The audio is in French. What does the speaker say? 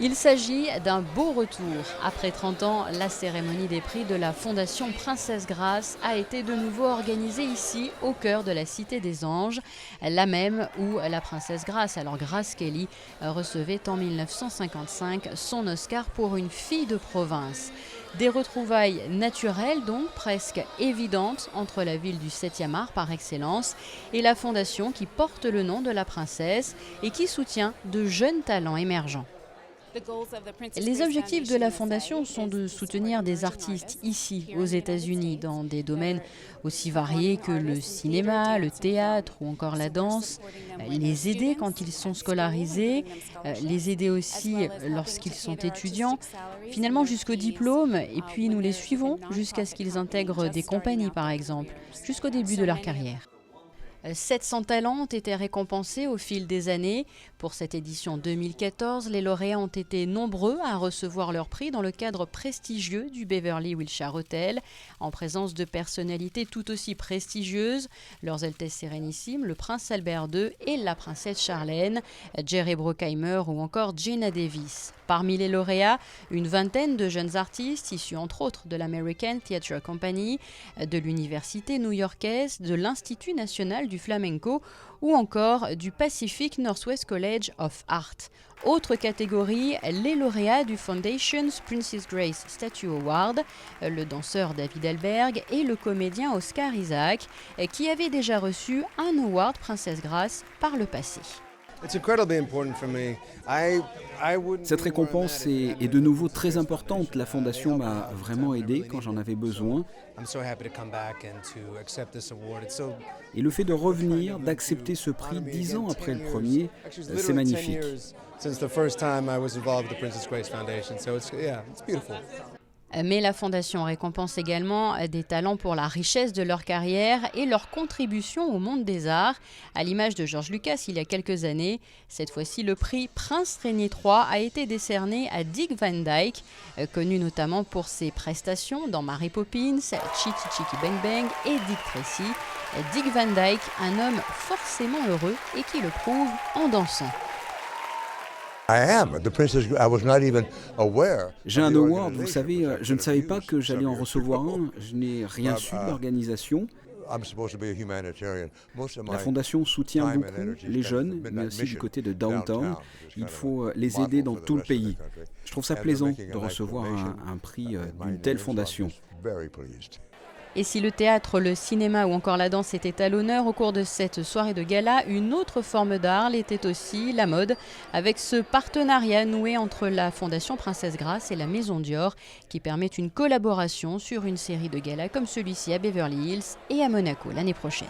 Il s'agit d'un beau retour. Après 30 ans, la cérémonie des prix de la Fondation Princesse Grace a été de nouveau organisée ici, au cœur de la Cité des Anges, la même où la Princesse Grace, alors Grace Kelly, recevait en 1955 son Oscar pour Une fille de province. Des retrouvailles naturelles donc, presque évidentes, entre la ville du 7e art par excellence et la fondation qui porte le nom de la princesse et qui soutient de jeunes talents émergents. Les objectifs de la Fondation sont de soutenir des artistes ici, aux États-Unis, dans des domaines aussi variés que le cinéma, le théâtre ou encore la danse, les aider quand ils sont scolarisés, les aider aussi lorsqu'ils sont étudiants, finalement jusqu'au diplôme, et puis nous les suivons jusqu'à ce qu'ils intègrent des compagnies par exemple, jusqu'au début de leur carrière. 700 talents ont été récompensés au fil des années. Pour cette édition 2014, les lauréats ont été nombreux à recevoir leur prix dans le cadre prestigieux du Beverly Wilshire Hotel, en présence de personnalités tout aussi prestigieuses, leurs Altesses Sérénissimes, le prince Albert II et la princesse Charlène, Jerry Bruckheimer ou encore Geena Davis. Parmi les lauréats, une vingtaine de jeunes artistes issus entre autres de l'American Theatre Company, de l'université new-yorkaise, de l'Institut national du flamenco ou encore du Pacific Northwest College of Art. Autre catégorie, les lauréats du Foundation's Princess Grace Statue Award, le danseur David Alberg et le comédien Oscar Isaac, qui avaient déjà reçu un award Princesse Grace par le passé. Cette récompense est de nouveau très importante. La Fondation m'a vraiment aidé quand j'en avais besoin. Et le fait de revenir, d'accepter ce prix 10 ans après le premier, c'est magnifique. Mais la Fondation récompense également des talents pour la richesse de leur carrière et leur contribution au monde des arts, à l'image de George Lucas il y a quelques années. Cette fois-ci, le prix Prince Rainier III a été décerné à Dick Van Dyke, connu notamment pour ses prestations dans Mary Poppins, Chitty Chitty Bang Bang et Dick Tracy. Dick Van Dyke, un homme forcément heureux et qui le prouve en dansant. J'ai un award, vous savez, je ne savais pas que j'allais en recevoir un. Je n'ai rien su de l'organisation. La Fondation soutient beaucoup les jeunes, mais aussi du côté de Downtown. Il faut les aider dans tout le pays. Je trouve ça plaisant de recevoir un prix d'une telle fondation. Et si le théâtre, le cinéma ou encore la danse étaient à l'honneur au cours de cette soirée de gala, une autre forme d'art l'était aussi, la mode, avec ce partenariat noué entre la Fondation Princesse Grace et la Maison Dior qui permet une collaboration sur une série de galas comme celui-ci à Beverly Hills et à Monaco l'année prochaine.